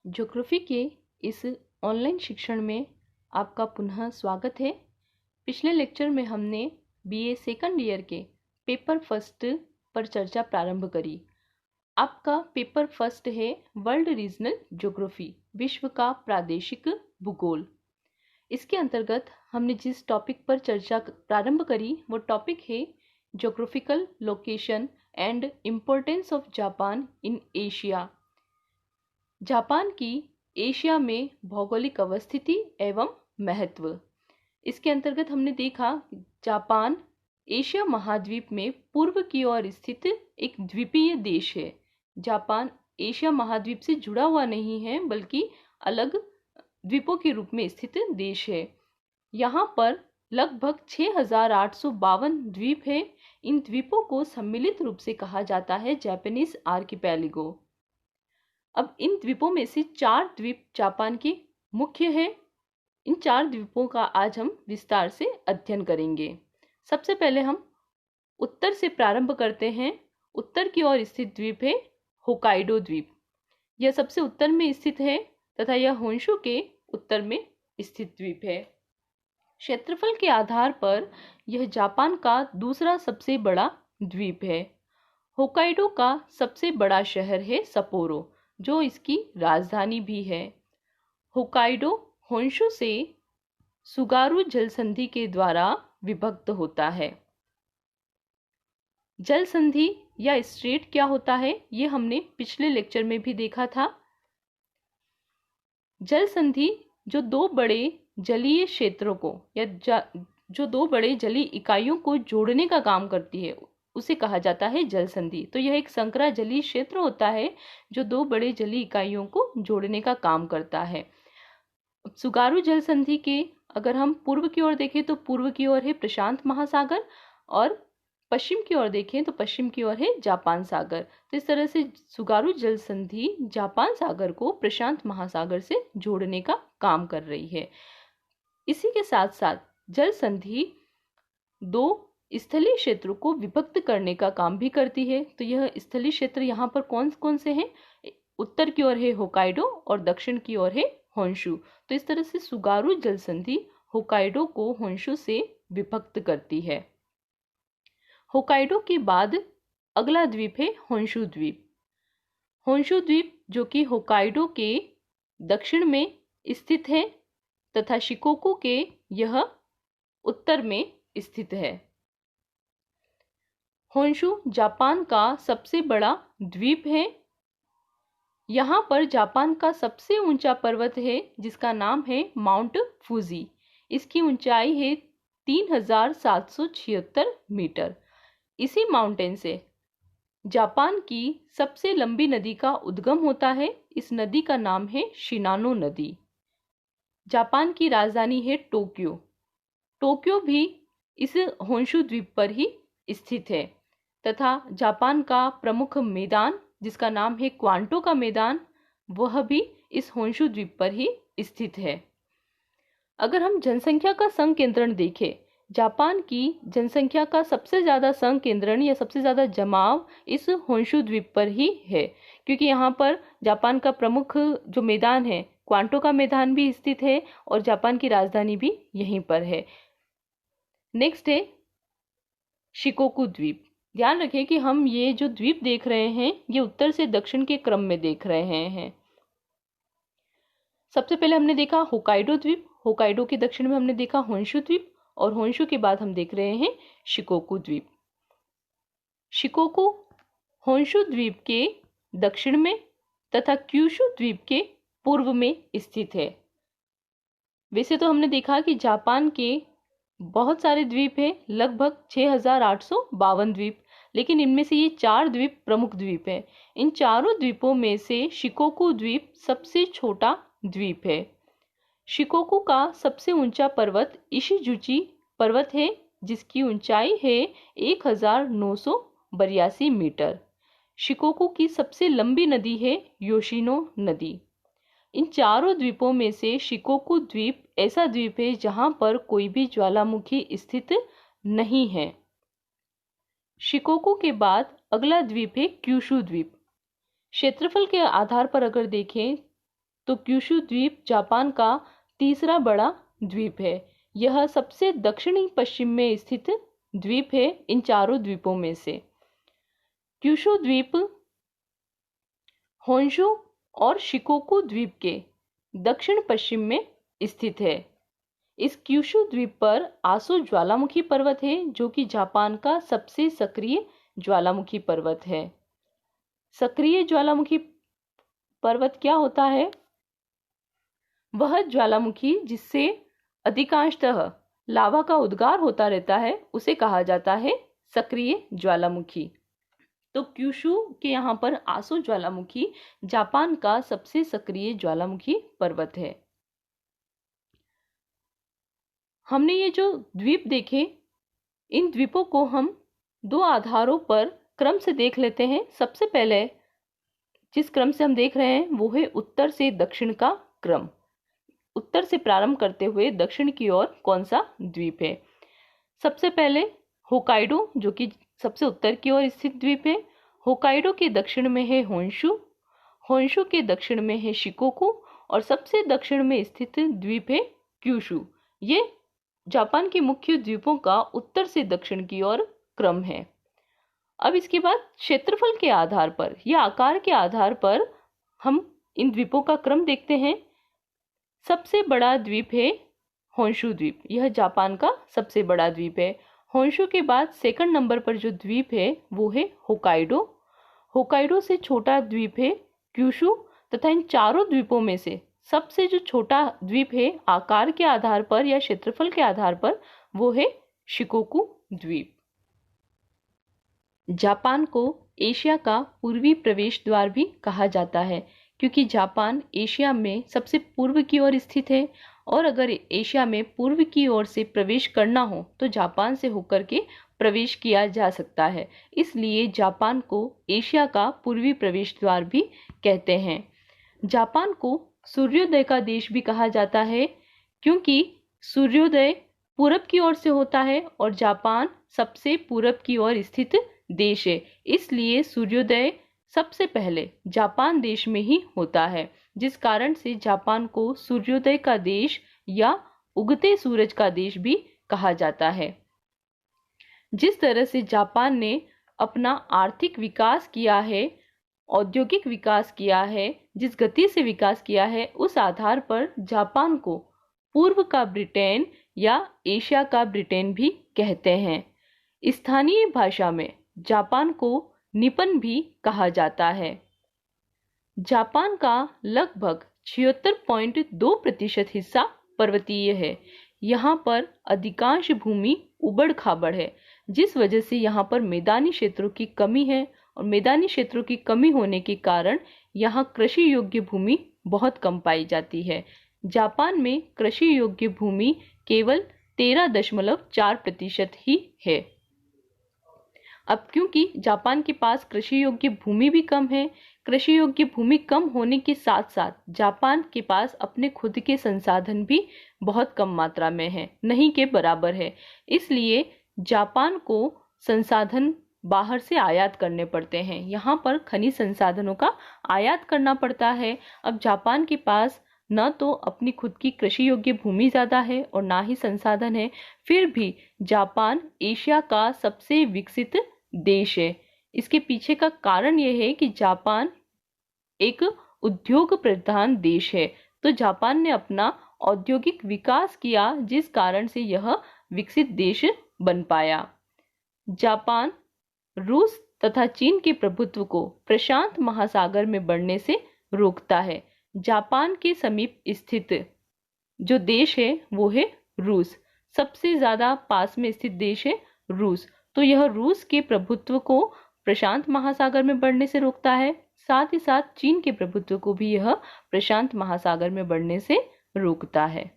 Geography के इस online शिक्षण में आपका पुनः स्वागत है। पिछले लेक्चर में हमने बीए सेकंड ईयर के पेपर फर्स्ट पर चर्चा प्रारंभ करी। आपका पेपर फर्स्ट है वर्ल्ड रीजनल ज्योग्राफी, विश्व का प्रादेशिक भूगोल। इसके अंतर्गत हमने जिस टॉपिक पर चर्चा प्रारंभ करी वो टॉपिक है geographical location and importance of Japan in Asia. Japan की एशिया में भौगोलिक अवस्थिति एवं महत्व। इसके अंतर्गत हमने देखा जापान एशिया महाद्वीप में पूर्व की ओर स्थित एक द्वीपीय देश है। जापान एशिया महाद्वीप से जुड़ा हुआ नहीं है बल्कि अलग द्वीपों के रूप में स्थित देश है। यहाँ पर लगभग 6,852 द्वीप है। इन द्वीपों को सम्मिलित रूप से कहा जाता है जापानीज आर्किपेलागो। अब इन द्वीपों में से 4 द्वीप जापान के मुख्य हैं। इन 4 द्वीपों का आज हम विस्तार से अध्ययन करेंगे। सबसे पहले हम उत्तर से प्रारंभ करते हैं। उत्तर की ओर स्थित द्वीप है होकाइडो द्वीप। यह सबसे उत्तर में स्थित है तथा यह होन्शु के उत्तर में स्थित द्वीप है। क्षेत्रफल के आधार पर यह जापान का दूसरा सबसे बड़ा द्वीप है। होकाइडो का सबसे बड़ा शहर है सप्पोरो, जो इसकी राजधानी भी है। होकाइडो होन्शु से सुगारू जलसंधि के द्वारा विभक्त होता है। जलसंधि या स्ट्रेट क्या होता है ये हमने पिछले लेक्चर में भी देखा था। जलसंधि जो दो बड़े जलीय क्षेत्रों को या जो दो बड़े जलीय इकाइयों को जोड़ने का काम करती है उसे कहा जाता है जलसंधि। तो यह एक संकरा जलीय क्षेत्र होता है जो दो बड़े जलीय इकाइयों को जोड़ने का काम करता है। सुगारू जलसंधि के अगर हम पूर्व की ओर देखें तो पूर्व की ओर है प्रशांत महासागर और पश्चिम की ओर देखें तो पश्चिम की ओर है जापान सागर। तो इस तरह से सुगारू जलसंधि जापान सागर को प्रशांत महासागर से जोड़ने का काम कर रही है। इसी के साथ साथ जलसंधि दो स्थलीय क्षेत्रों को विभक्त करने का काम भी करती है। तो यह स्थलीय क्षेत्र यहाँ पर कौन कौन से हैं? उत्तर की ओर है होकाइडो और दक्षिण की ओर है होन्शु। तो इस तरह से सुगारू जलसंधि होकाइडो को होन्शु से विभक्त करती है। होकाइडो के बाद अगला द्वीप है होन्शु द्वीप। होन्शु द्वीप जो कि होकाइडो के दक्षिण में स्थित है तथा शिकोकू के यह उत्तर में स्थित है। होन्शु जापान का सबसे बड़ा द्वीप है। यहाँ पर जापान का सबसे ऊंचा पर्वत है जिसका नाम है माउंट फूजी। इसकी ऊंचाई है 3,776 मीटर। इसी माउंटेन से जापान की सबसे लंबी नदी का उद्गम होता है। इस नदी का नाम है शिनानो नदी। जापान की राजधानी है टोक्यो। टोक्यो भी इस होन्शु द्वीप पर ही स्थित है तथा जापान का प्रमुख मैदान जिसका नाम है क्वांटो का मैदान वह भी इस होन्शु द्वीप पर ही स्थित है। अगर हम जनसंख्या का संकेंद्रण देखें, जापान की जनसंख्या का सबसे ज्यादा संकेंद्रण या सबसे ज्यादा जमाव इस होन्शु द्वीप पर ही है, क्योंकि यहाँ पर जापान का प्रमुख जो मैदान है क्वांटो का मैदान भी स्थित है और जापान की राजधानी भी यहीं पर है। नेक्स्ट है शिकोकू द्वीप। ध्यान रखें कि हम ये जो द्वीप देख रहे हैं ये उत्तर से दक्षिण के क्रम में देख रहे हैं। सबसे पहले हमने देखा होकाइडो द्वीप। होकाइडो के दक्षिण में हमने देखा होन्शु द्वीप और होन्शु के बाद हम देख रहे हैं शिकोकू द्वीप। शिकोकू होन्शु द्वीप के दक्षिण में तथा क्यूशु द्वीप के पूर्व में स्थित है। वैसे तो हमने देखा कि जापान के बहुत सारे द्वीप हैं, लगभग 6,852 द्वीप, लेकिन इनमें से ये 4 द्वीप प्रमुख द्वीप हैं। इन चारों द्वीपों में से शिकोकू द्वीप सबसे छोटा द्वीप है। शिकोकू का सबसे ऊंचा पर्वत इशिजुची पर्वत है जिसकी ऊंचाई है 1,982 मीटर। शिकोकू की सबसे लंबी नदी है योशिनो नदी। इन चारों द्वीपों में से शिकोकू द्वीप ऐसा द्वीप है जहां पर कोई भी ज्वालामुखी स्थित नहीं है। शिकोकू के बाद अगला द्वीप है क्यूशु द्वीप। क्षेत्रफल के आधार पर अगर देखें तो क्यूशू द्वीप जापान का तीसरा बड़ा द्वीप है। यह सबसे दक्षिणी पश्चिम में स्थित द्वीप है इन चारों द्वीपों में से। क्यूशू द्वीप होन्शु और शिकोकू द्वीप के दक्षिण पश्चिम में स्थित है। इस क्यूशू द्वीप पर आसो ज्वालामुखी पर्वत है, जो कि जापान का सबसे सक्रिय ज्वालामुखी पर्वत है। सक्रिय ज्वालामुखी पर्वत क्या होता है? वह ज्वालामुखी जिससे अधिकांशतः लावा का उद्गार होता रहता है उसे कहा जाता है सक्रिय ज्वालामुखी। तो क्यूशू के यहाँ पर आसो ज्वालामुखी जापान का सबसे सक्रिय ज्वालामुखी पर्वत है। हमने ये जो द्वीप देखे, इन द्वीपों को हम दो आधारों पर क्रम से देख लेते हैं। सबसे पहले जिस क्रम से हम देख रहे हैं वो है उत्तर से दक्षिण का क्रम। उत्तर से प्रारंभ करते हुए दक्षिण की ओर कौन सा द्वीप है? सबसे पहले होकाइडो, जो कि सबसे उत्तर की ओर स्थित द्वीप है। होकाइडो के दक्षिण में है होन्शु, होन्शु के दक्षिण में है शिकोकू और सबसे दक्षिण में स्थित द्वीप है क्यूशू। ये जापान के मुख्य द्वीपों का उत्तर से दक्षिण की ओर क्रम है। अब इसके बाद क्षेत्रफल के आधार पर या आकार के आधार पर हम इन द्वीपों का क्रम देखते हैं। सबसे बड़ा द्वीप है होन्शु द्वीप। यह जापान का सबसे बड़ा द्वीप है। होन्शु के बाद सेकंड नंबर पर जो द्वीप है वो है होकाइडो। होकाइडो से छोटा द्वीप है क्यूशू तथा इन चारों द्वीपों में से सबसे जो छोटा द्वीप है आकार के आधार पर या क्षेत्रफल के आधार पर वो है शिकोकू द्वीप। जापान को एशिया का पूर्वी प्रवेश द्वार भी कहा जाता है, क्योंकि जापान एशिया में सबसे पूर्व की ओर स्थित है और अगर एशिया में पूर्व की ओर से प्रवेश करना हो तो जापान से होकर के प्रवेश किया जा सकता है। इसलिए जापान को एशिया का पूर्वी प्रवेश द्वार भी कहते हैं। जापान को सूर्योदय का देश भी कहा जाता है, क्योंकि सूर्योदय पूरब की ओर से होता है और जापान सबसे पूरब की ओर स्थित देश है। इसलिए सूर्योदय सबसे पहले जापान देश में ही होता है, जिस कारण से जापान को सूर्योदय का देश या उगते सूरज का देश भी कहा जाता है। जिस तरह से जापान ने अपना आर्थिक विकास किया है, औद्योगिक विकास किया है, जिस गति से विकास किया है, उस आधार पर जापान को पूर्व का ब्रिटेन या एशिया का ब्रिटेन भी कहते हैं। स्थानीय भाषा में जापान को निपन भी कहा जाता है। जापान का लगभग 76.2% हिस्सा पर्वतीय है। यहाँ पर अधिकांश भूमि उबड़ खाबड़ है, जिस वजह से यहाँ पर मैदानी क्षेत्रों की कमी है और मैदानी क्षेत्रों की कमी होने के कारण यहाँ कृषि योग्य भूमि बहुत कम पाई जाती है। जापान में कृषि योग्य भूमि केवल 13.4% ही है। अब क्योंकि जापान के पास कृषि योग्य भूमि भी कम है, कृषि योग्य भूमि कम होने के साथ साथ जापान के पास अपने खुद के संसाधन भी बहुत कम मात्रा में है, नहीं के बराबर है। इसलिए जापान को संसाधन बाहर से आयात करने पड़ते हैं। यहाँ पर खनिज संसाधनों का आयात करना पड़ता है। अब जापान के पास न तो अपनी खुद की कृषि योग्य भूमि ज़्यादा है और ना ही संसाधन है, फिर भी जापान एशिया का सबसे विकसित देश है। इसके पीछे का कारण यह है कि जापान एक उद्योग प्रधान देश है, तो जापान ने अपना औद्योगिक विकास किया, जिस कारण से यह विकसित देश बन पाया। जापान रूस तथा चीन के प्रभुत्व को प्रशांत महासागर में बढ़ने से रोकता है। जापान के समीप स्थित जो देश है वो है रूस। सबसे ज्यादा पास में स्थित देश है रूस, तो यह रूस के प्रभुत्व को प्रशांत महासागर में बढ़ने से रोकता है। साथ ही साथ चीन के प्रभुत्व को भी यह प्रशांत महासागर में बढ़ने से रोकता है।